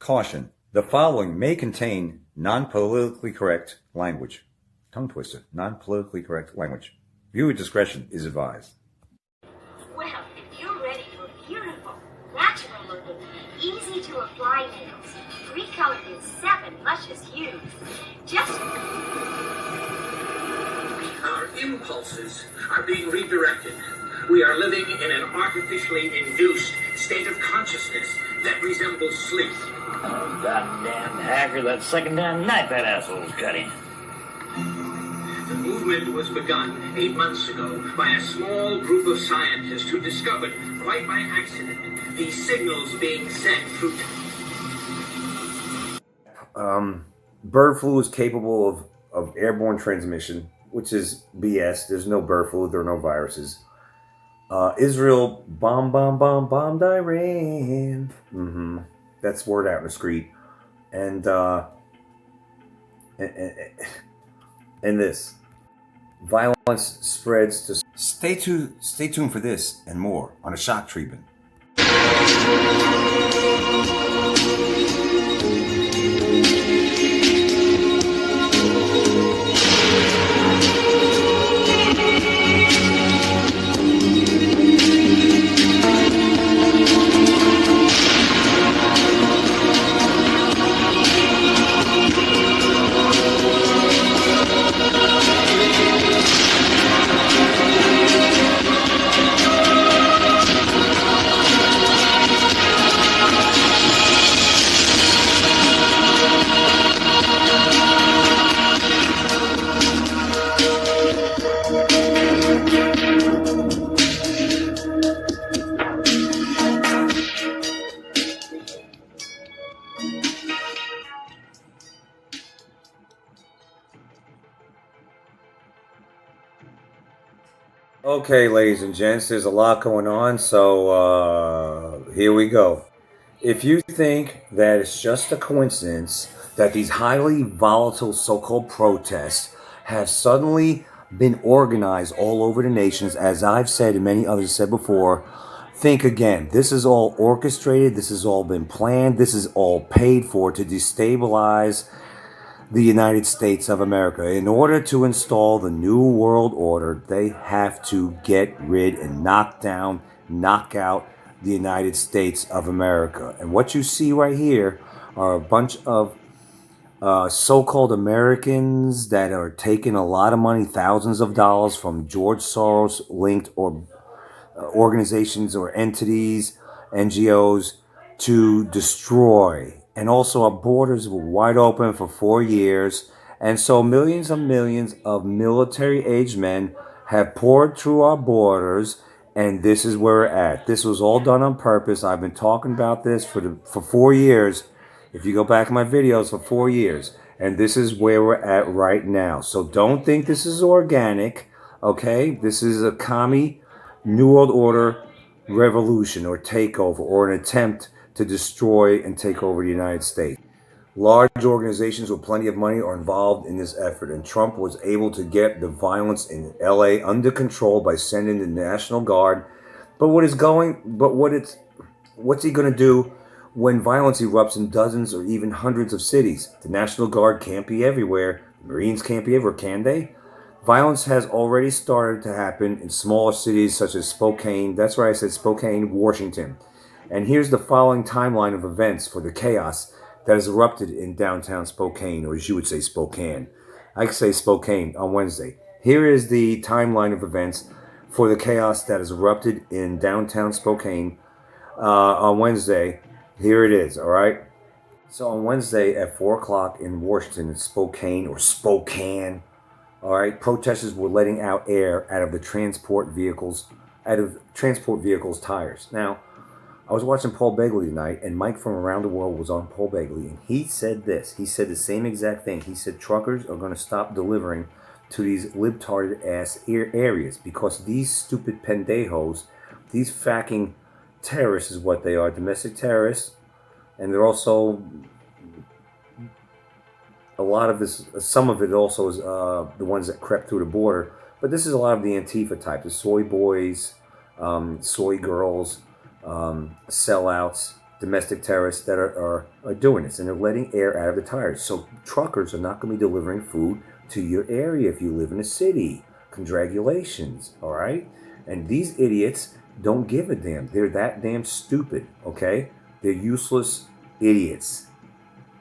Caution. The following may contain non-politically correct language. Tongue twister. Non-politically correct language. Viewer discretion is advised. Well, if you're ready for beautiful, natural-looking, easy-to-apply nails, 3 colored in 7 luscious hues, just... Our impulses are being redirected. We are living in an artificially induced state of consciousness that resembles sleep. Oh, goddamn hacker, that second damn knife that asshole's cutting. The movement was begun 8 months ago by a small group of scientists who discovered, quite by accident, these signals being sent through... Bird flu is capable of airborne transmission, which is BS. There's no bird flu. There are no viruses. Israel bombed Iran. That's word out in the street. And this violence spreads to... Stay tuned for this and more on A Shock Treatment. Okay, ladies and gents, there's a lot going on, so here we go. If you think that it's just a coincidence that these highly volatile so-called protests have suddenly been organized all over the nations, as I've said and many others said before, think again. This is all orchestrated, this has all been planned, this is all paid for to destabilize the United States of America. In order to install the New World Order, they have to get rid and knock out the United States of America. And what you see right here are a bunch of so-called Americans that are taking a lot of money, thousands of dollars from George Soros-linked or organizations or entities, NGOs, to destroy. And also our borders were wide open for 4 years. And so millions of military-aged men have poured through our borders. And this is where we're at. This was all done on purpose. I've been talking about this for 4 years. If you go back in my videos, for 4 years. And this is where we're at right now. So don't think this is organic. Okay? This is a commie New World Order revolution or takeover or an attempt to destroy and take over the United States. Large organizations with plenty of money are involved in this effort, and Trump was able to get the violence in LA under control by sending the National Guard. But what's he going to do when violence erupts in dozens or even hundreds of cities? The National Guard can't be everywhere. The Marines can't be everywhere, can they? Violence has already started to happen in smaller cities such as Spokane. That's right, I said Spokane, Washington. And here's the following timeline of events for the chaos that has erupted in downtown Spokane, or as you would say, Spokane. I could say Spokane on Wednesday. Here is the timeline of events for the chaos that has erupted in downtown Spokane on Wednesday. Here it is, all right? So on Wednesday at 4 o'clock in Washington, Spokane, all right, protesters were letting out air out of transport vehicles' tires. Now, I was watching Paul Begley tonight, and Mike from Around the World was on Paul Begley, and he said this. He said the same exact thing. He said truckers are going to stop delivering to these libtarded-ass areas because these stupid pendejos, these fucking terrorists is what they are, domestic terrorists, and they're also... A lot of this, some of it also is the ones that crept through the border, but this is a lot of the Antifa type, the soy boys, soy girls, sellouts, domestic terrorists that are doing this, and they're letting air out of the tires. So truckers are not going to be delivering food to your area if you live in a city. Congratulations, all right? And these idiots don't give a damn. They're that damn stupid, okay? They're useless idiots,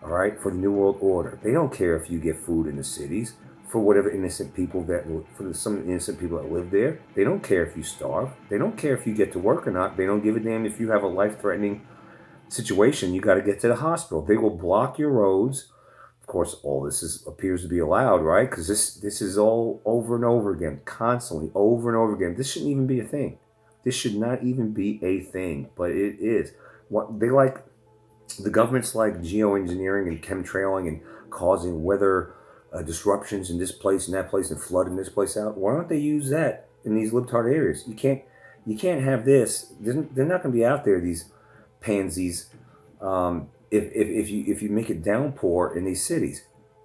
all right, for the New World Order. They don't care if you get food in the cities for whatever innocent people some innocent people that live there. They don't care if you starve. They don't care if you get to work or not. They don't give a damn if you have a life-threatening situation. You got to get to the hospital. They will block your roads. Of course, all this appears to be allowed, right? Because this is all over and over again, constantly, over and over again. This shouldn't even be a thing. This should not even be a thing, but it is. The government's like geoengineering and chemtrailing and causing weather disruptions in this place and that place and flooding this place out. Why don't they use that in these libtard areas? You can't have this. They're not going to be out there, these pansies. If you make it downpour in these cities,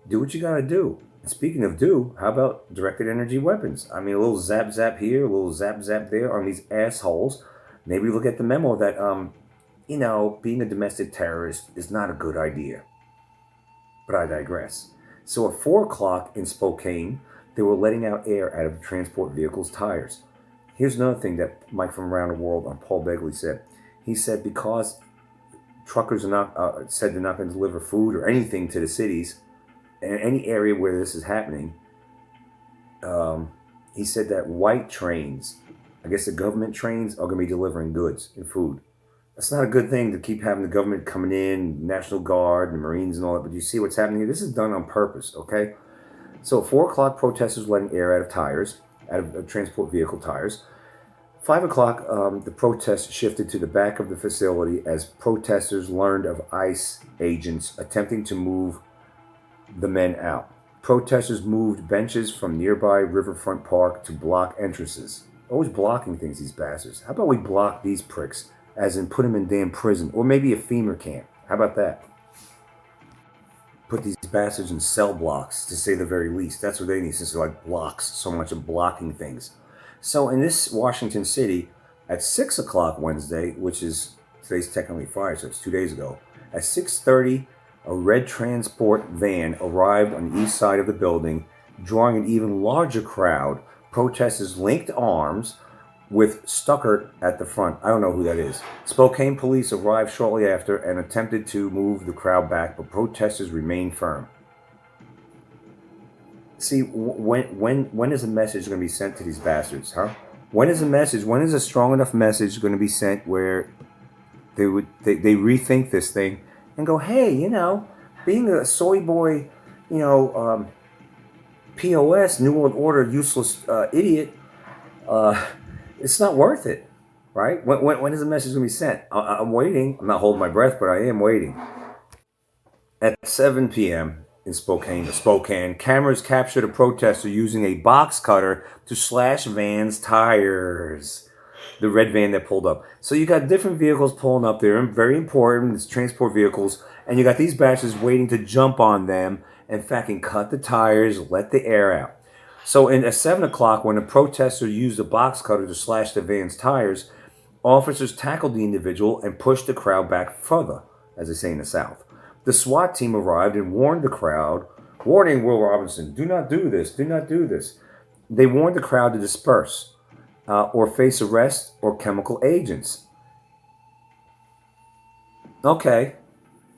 do what you got to do. And speaking of how about directed energy weapons? I mean, a little zap zap here, a little zap zap there on these assholes. Maybe look at the memo that being a domestic terrorist is not a good idea. But I digress. So at 4 o'clock in Spokane, they were letting out air out of the transport vehicle's tires. Here's another thing that Mike from Around the World on Paul Begley said. He said because truckers are said they're not going to deliver food or anything to the cities, and any area where this is happening, he said that white trains, I guess the government trains, are going to be delivering goods and food. That's not a good thing to keep having the government coming in, National Guard, and the Marines and all that. But you see what's happening here? This is done on purpose, okay? So at 4 o'clock, protesters letting air out of transport vehicle tires. 5 o'clock, the protest shifted to the back of the facility as protesters learned of ICE agents attempting to move the men out. Protesters moved benches from nearby Riverfront Park to block entrances. Always blocking things, these bastards. How about we block these pricks? As in put them in damn prison. Or maybe a FEMA camp. How about that? Put these bastards in cell blocks, to say the very least. That's what they need, since they're like blocks. So much of blocking things. So in this Washington City, at 6 o'clock Wednesday, which is, today's technically Friday, so it's 2 days ago. At 6:30, a red transport van arrived on the east side of the building, drawing an even larger crowd. Protesters linked arms with Stuckert at the front. I don't know who that is. Spokane police arrived shortly after and attempted to move the crowd back, but protesters remained firm. See, when is a message going to be sent to these bastards, huh? When is a strong enough message going to be sent where they rethink this thing and go, hey, being a soy boy, POS, New World Order, useless idiot, it's not worth it, right? When is the message going to be sent? I'm waiting. I'm not holding my breath, but I am waiting. At 7 p.m. in Spokane, cameras captured a protester using a box cutter to slash van's tires. The red van that pulled up. So you got different vehicles pulling up there, very important. It's transport vehicles, and you got these bastards waiting to jump on them and fucking cut the tires, let the air out. So at 7 o'clock, when the protester used a box cutter to slash the van's tires, officers tackled the individual and pushed the crowd back further, as they say in the South. The SWAT team arrived and warned the crowd, warning Will Robinson, do not do this, do not do this. They warned the crowd to disperse or face arrest or chemical agents. Okay.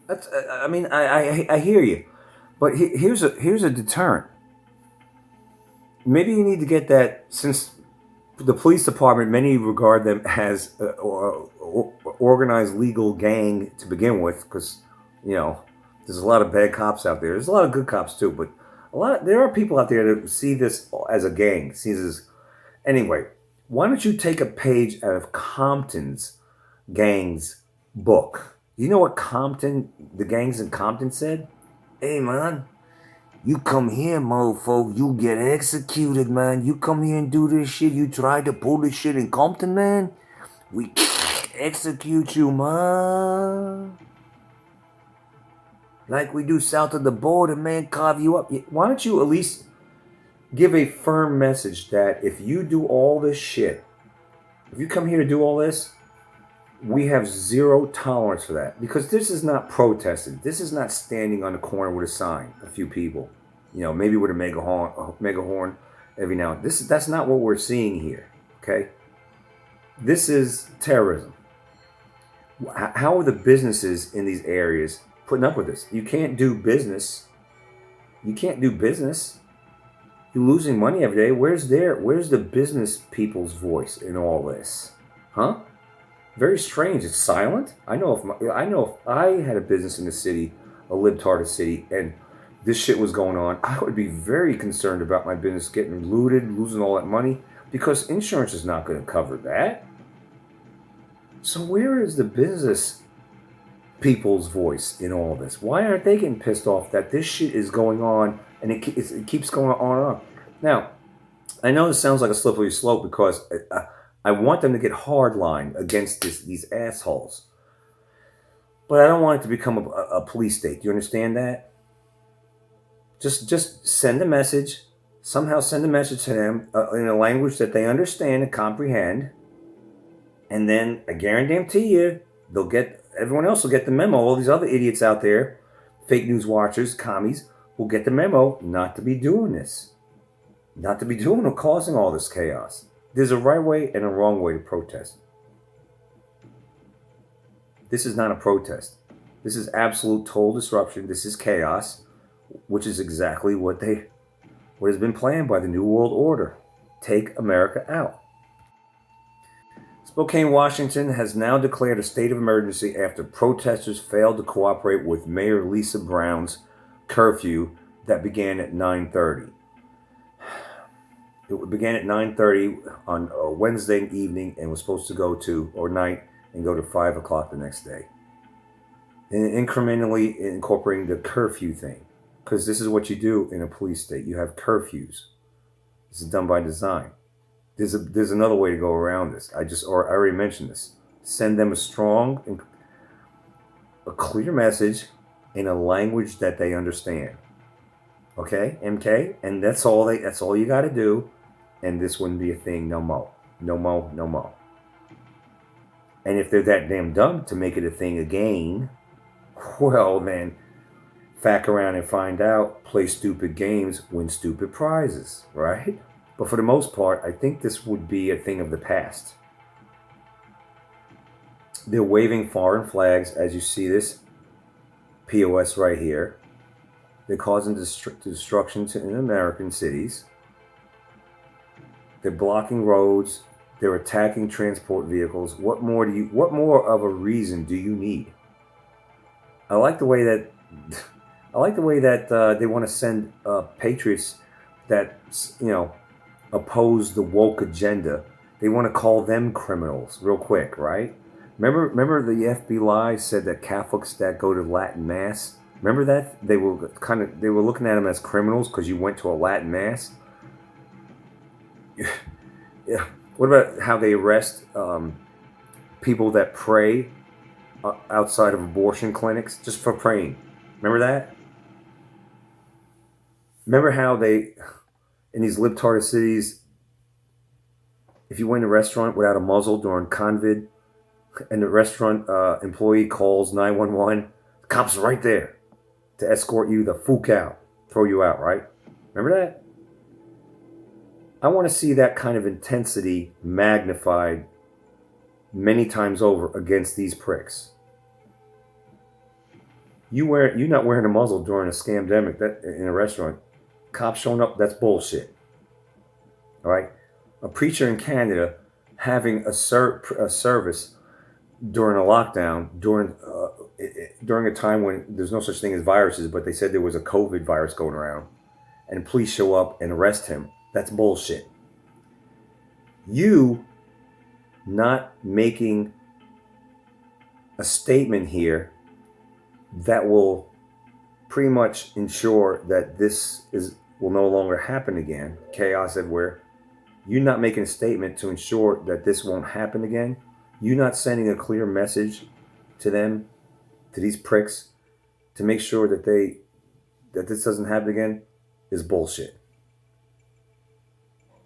I hear you. But here's a deterrent. Maybe you need to get that, since the police department, many regard them as organized legal gang to begin with, because, there's a lot of bad cops out there. There's a lot of good cops too, but there are people out there that see this as a gang. Anyway, why don't you take a page out of Compton's gang's book? You know what the gangs in Compton said? Hey, man. You come here, mofo, you get executed, man. You come here and do this shit. You try to pull this shit in Compton, man. We execute you, man. Like we do south of the border, man. Carve you up. Why don't you at least give a firm message that if you do all this shit, if you come here to do all this, We have zero tolerance for that because this is not protesting. This is not standing on the corner with a sign, a few people, maybe with a mega horn every now and then. That's not what we're seeing here. Okay, this is terrorism. How are the businesses in these areas putting up with this? You can't do business. You can't do business. You're losing money every day. Where's the business people's voice in all this? Huh? Very strange. It's silent. I know if I had a business in the city, a libtard city, and this shit was going on, I would be very concerned about my business getting looted, losing all that money, because insurance is not going to cover that. So where is the business people's voice in all this? Why aren't they getting pissed off that this shit is going on and it keeps going on and on? Now, I know this sounds like a slippery slope because I want them to get hardline against these assholes. But I don't want it to become a police state. Do you understand that? Just send a message. Somehow send a message to them in a language that they understand and comprehend. And then I guarantee you, everyone else will get the memo. All these other idiots out there, fake news watchers, commies, will get the memo not to be doing this. Not to be doing or causing all this chaos. There's a right way and a wrong way to protest. This is not a protest. This is absolute total disruption. This is chaos, which is exactly what has been planned by the New World Order. Take America out. Spokane, Washington has now declared a state of emergency after protesters failed to cooperate with Mayor Lisa Brown's curfew that began at 9:30. It began at 9:30 on a Wednesday evening and was supposed to go to, or night, and go to 5 o'clock the next day. And incrementally incorporating the curfew thing. Because this is what you do in a police state. You have curfews. This is done by design. There's another way to go around this. I already mentioned this. Send them a strong and a clear message in a language that they understand. Okay, MK? And that's all you got to do. And this wouldn't be a thing no more. No more, no more. And if they're that damn dumb to make it a thing again, well, then, fack around and find out, play stupid games, win stupid prizes, right? But for the most part, I think this would be a thing of the past. They're waving foreign flags, as you see this POS right here. They're causing destruction in American cities. They're blocking roads. They're attacking transport vehicles. What more of a reason do you need? I like the way that they want to send patriots that oppose the woke agenda. They want to call them criminals real quick, right? Remember the FBI said that Catholics that go to Latin Mass. Remember that they were looking at them as criminals because you went to a Latin Mass. Yeah. What about how they arrest people that pray outside of abortion clinics just for praying? Remember that? Remember how in these libtard cities, if you went to a restaurant without a muzzle during COVID, and the restaurant employee calls 911, the cops are right there to escort you the fuck out, throw you out, right? Remember that? I want to see that kind of intensity magnified many times over against these pricks. You not wearing a muzzle during a scamdemic in a restaurant, cops showing up, that's bullshit. All right? A preacher in Canada having a service during a lockdown, during a time when there's no such thing as viruses, but they said there was a COVID virus going around, and police show up and arrest him. That's bullshit. You not making a statement here that will pretty much ensure that this will no longer happen again. Chaos everywhere. You not making a statement to ensure that this won't happen again. You not sending a clear message to them, to these pricks, to make sure that this doesn't happen again is bullshit.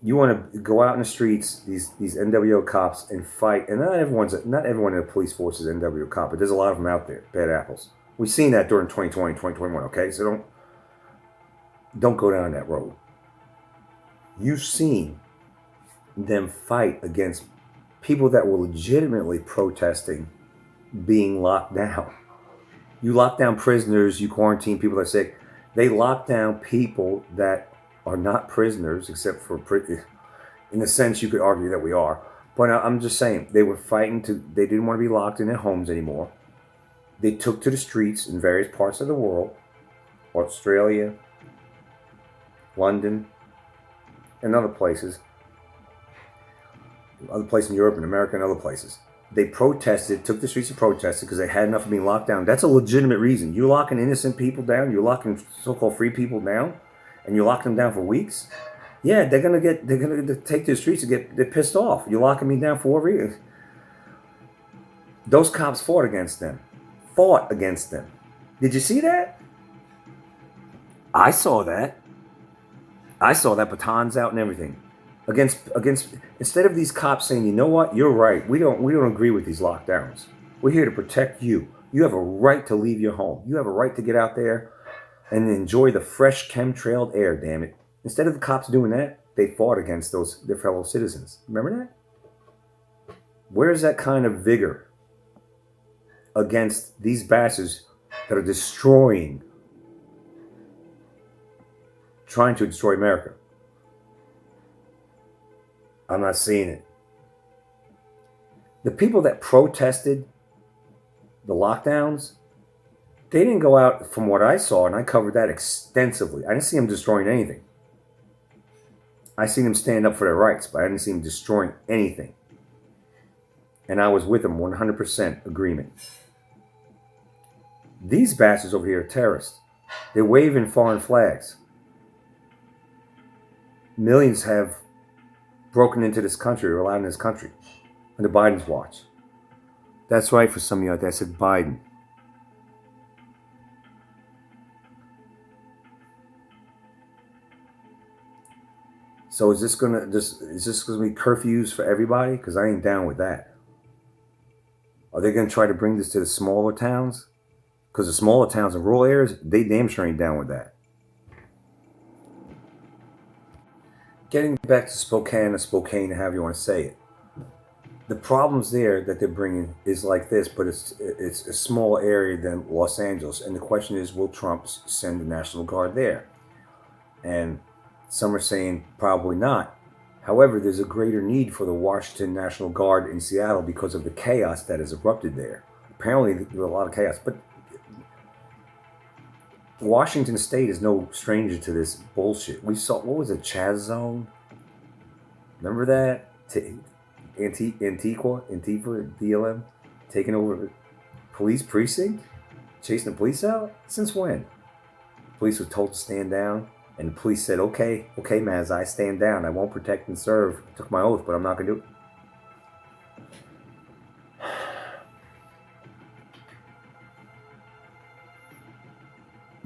You want to go out in the streets, these NWO cops, and fight. And not everyone in the police force is NWO cop, but there's a lot of them out there, bad apples. We've seen that during 2020, 2021. Okay, so don't go down that road. You've seen them fight against people that were legitimately protesting being locked down. You lock down prisoners, you quarantine people that are sick. They lock down people that are not prisoners, except for, in a sense, you could argue that we are. But I'm just saying, they were fighting they didn't want to be locked in their homes anymore. They took to the streets in various parts of the world, Australia, London, and other places in Europe and America and other places. They protested, took the streets and protested because they had enough of being locked down. That's a legitimate reason. You're locking innocent people down, you're locking so-called free people down, and you lock them down for weeks. Yeah, they're gonna take to the streets and get pissed off. You're locking me down for what reason? Those cops fought against them. Did you see that? I saw that. Batons out and everything. Against instead of these cops saying, you know what, you're right, we don't agree with these lockdowns. We're here to protect you. You have a right to leave your home. You have a right to get out there and enjoy the fresh chemtrailed air, damn it. Instead of the cops doing that, they fought against their fellow citizens. Remember that? Where's that kind of vigor against these bastards that are trying to destroy America? I'm not seeing it. The people that protested the lockdowns, they didn't go out, from what I saw, and I covered that extensively. I didn't see them destroying anything. I seen them stand up for their rights, but I didn't see them destroying anything. And I was with them 100% agreement. These bastards over here are terrorists. They're waving foreign flags. Millions have broken into this country or allowed in this country under Biden's watch. That's right, for some of you out there, I said Biden. So is this gonna be curfews for everybody? Because I ain't down with that. Are they gonna try to bring this to the smaller towns? Because the smaller towns and rural areas, they damn sure ain't down with that. Getting back to Spokane, however you want to say it. The problems there that they're bringing is like this, but it's a smaller area than Los Angeles. And the question is, will Trump send the National Guard there? And some are saying probably not. However, there's a greater need for the Washington National Guard in Seattle because of the chaos that has erupted there. Apparently, there's a lot of chaos. But Washington State is no stranger to this bullshit. We saw, what was it, Chaz Zone? Remember that? Antifa, BLM, taking over police precinct? Chasing the police out? Since when? Police were told to stand down, and the police said, okay, Maz, I stand down. I won't protect and serve. I took my oath, but I'm not going to do it.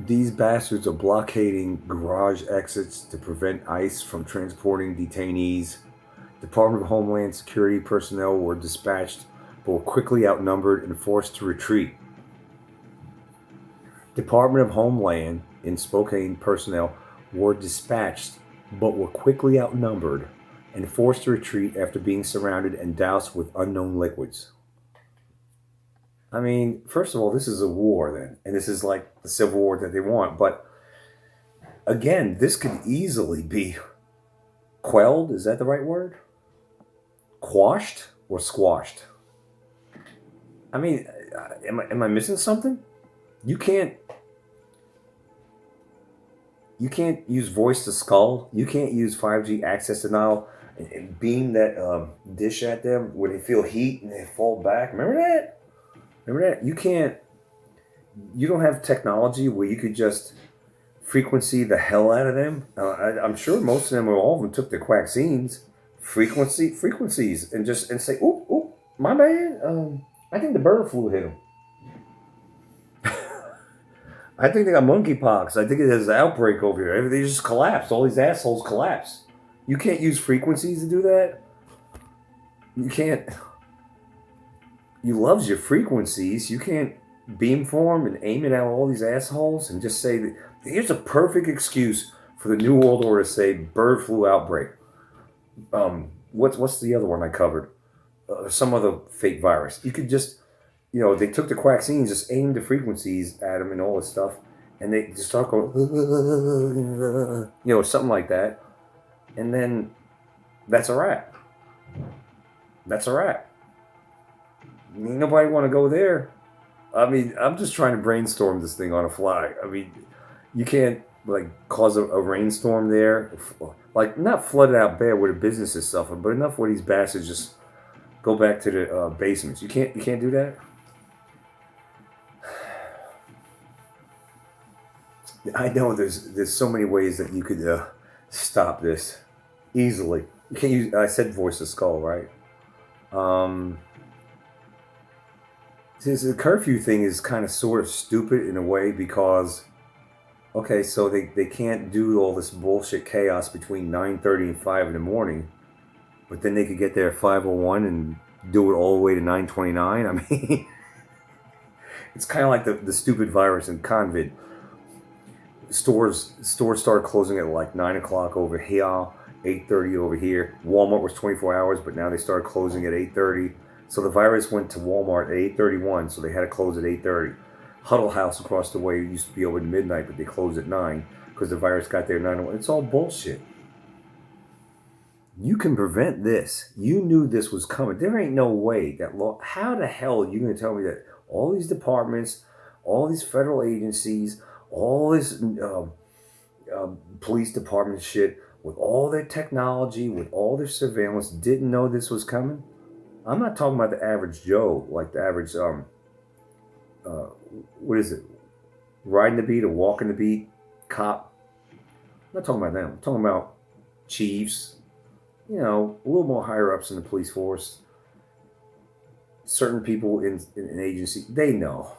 These bastards are blockading garage exits to prevent ICE from transporting detainees. Department of Homeland Security personnel were dispatched, but were quickly outnumbered and forced to retreat. Department of Homeland in Spokane personnel were dispatched, but were quickly outnumbered and forced to retreat after being surrounded and doused with unknown liquids. I mean, first of all, this is a war then, and this is like the civil war that they want. But again, this could easily be quelled. Is that the right word? Quashed or squashed? I mean, am I missing something? You can't use voice to skull. You can't use 5G access denial and beam that dish at them where they feel heat and they fall back. Remember that? You don't have technology where you could just frequency the hell out of them. I'm sure most of them or all of them took their vaccines, frequencies, and say, "Ooh, my bad. I think the bird flu hit him. I think they got monkeypox. I think there's an outbreak over here. Everything just collapsed. All these assholes collapsed. You can't use frequencies to do that. You can't. You loves your frequencies. You can't beamform and aim it at all these assholes and just say that here's a perfect excuse for the New World Order to say bird flu outbreak. What's the other one I covered? Some other fake virus. You could just, they took the vaccines, just aimed the frequencies at them and all this stuff, and they just start going, something like that, and then that's a wrap. That's a wrap. Ain't nobody want to go there. I mean, I'm just trying to brainstorm this thing on a fly. I mean, you can't cause a rainstorm there, not flood it out bad where the businesses suffer, but enough where these bastards just go back to the basements. You can't do that. I know there's so many ways that you could stop this easily. You can't use. I said voice of skull, right? The curfew thing is kind of sort of stupid in a way because, okay, so they can't do all this bullshit chaos between 9:30 and 5 in the morning, but then they could get there at 5:01 and do it all the way to 9:29. I mean, it's kind of like the stupid virus in COVID. Stores started closing at 9 o'clock over here, 8:30 over here. Walmart was 24 hours, but now they started closing at 8:30. So the virus went to Walmart at 8:31, so they had to close at 8:30. Huddle House across the way used to be open at midnight, but they closed at 9 because the virus got there at 9:01. It's all bullshit. You can prevent this. You knew this was coming. There ain't no way that law. How the hell are you going to tell me that all these departments, all these federal agencies, all this police department shit, with all their technology, with all their surveillance, didn't know this was coming? I'm not talking about the average Joe, like the average, what is it? Riding the beat or walking the beat cop. I'm not talking about them. I'm talking about chiefs, a little more higher ups in the police force. Certain people in an agency, they know.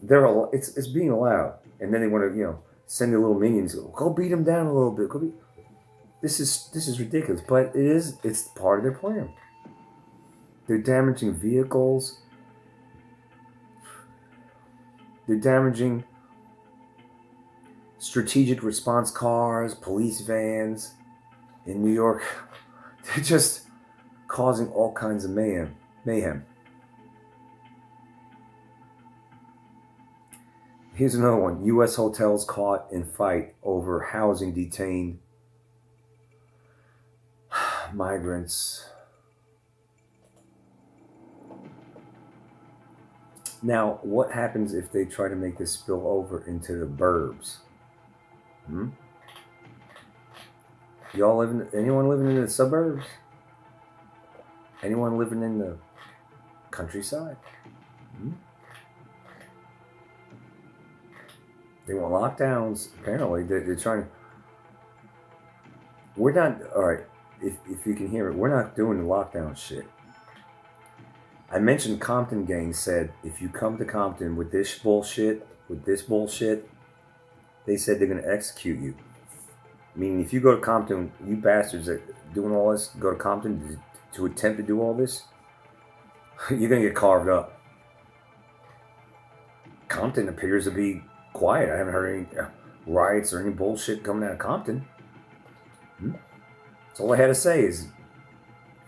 It's being allowed. And then they want to, send their little minions, go beat them down a little bit. This is ridiculous, but it's part of their plan. They're damaging vehicles. They're damaging strategic response cars, police vans in New York. They're just causing all kinds of mayhem. Here's another one. U.S. hotels caught in fight over housing detained migrants. Now, what happens if they try to make this spill over into the burbs? Anyone living in the suburbs? Anyone living in the countryside? They want lockdowns. Apparently, they're trying to. We're not, all right, if you can hear it, we're not doing the lockdown shit. I mentioned Compton Gang said, if you come to Compton with this bullshit, they said they're going to execute you. Meaning, if you go to Compton, you bastards that doing all this, go to Compton to attempt to do all this, you're going to get carved up. Compton appears to be quiet. I haven't heard any riots or any bullshit coming out of Compton. That's all I had to say is,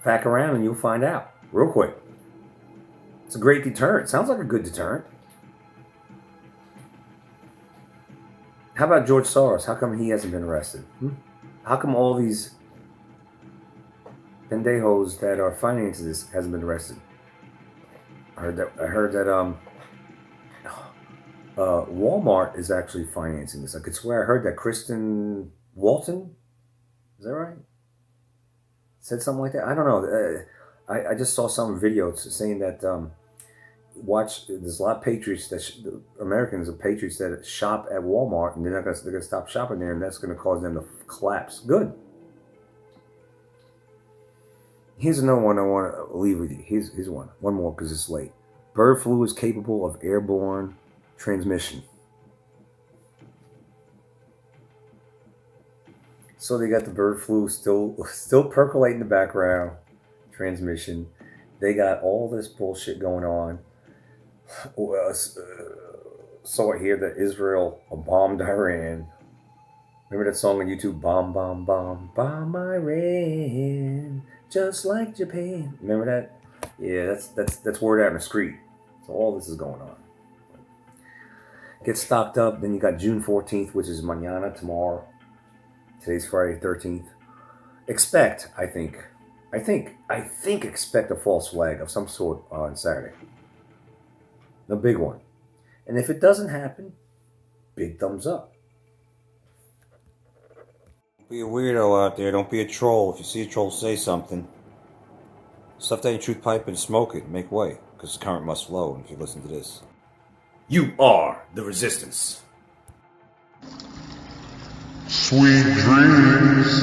fack around and you'll find out real quick. It's a great deterrent. Sounds like a good deterrent. How about George Soros? How come he hasn't been arrested? How come all these pendejos that are financing this hasn't been arrested? I heard that Walmart is actually financing this. I could swear I heard that Kristen Walton, is that right? Said something like that. I don't know. I just saw some videos saying that there's a lot of patriots Americans are patriots that shop at Walmart, and they're gonna stop shopping there, and that's gonna cause them to collapse. Good. Here's another one I want to leave with you. Here's one more because it's late. Bird flu is capable of airborne transmission. So they got the bird flu still percolating in the background. Transmission. They got all this bullshit going on. Saw it here that Israel bombed Iran. Remember that song on YouTube? Bomb, bomb, bomb, bomb Iran, just like Japan. Remember that? Yeah, that's word out in the street. So all this is going on. Get stocked up. Then you got June 14th, which is mañana, tomorrow. Today's Friday 13th. Expect a false flag of some sort on Saturday. The big one. And if it doesn't happen, big thumbs up. Don't be a weirdo out there. Don't be a troll. If you see a troll, say something. Stuff that ain't truth pipe and smoke it. Make way, because the current must flow if you listen to this. You are the resistance. Sweet dreams.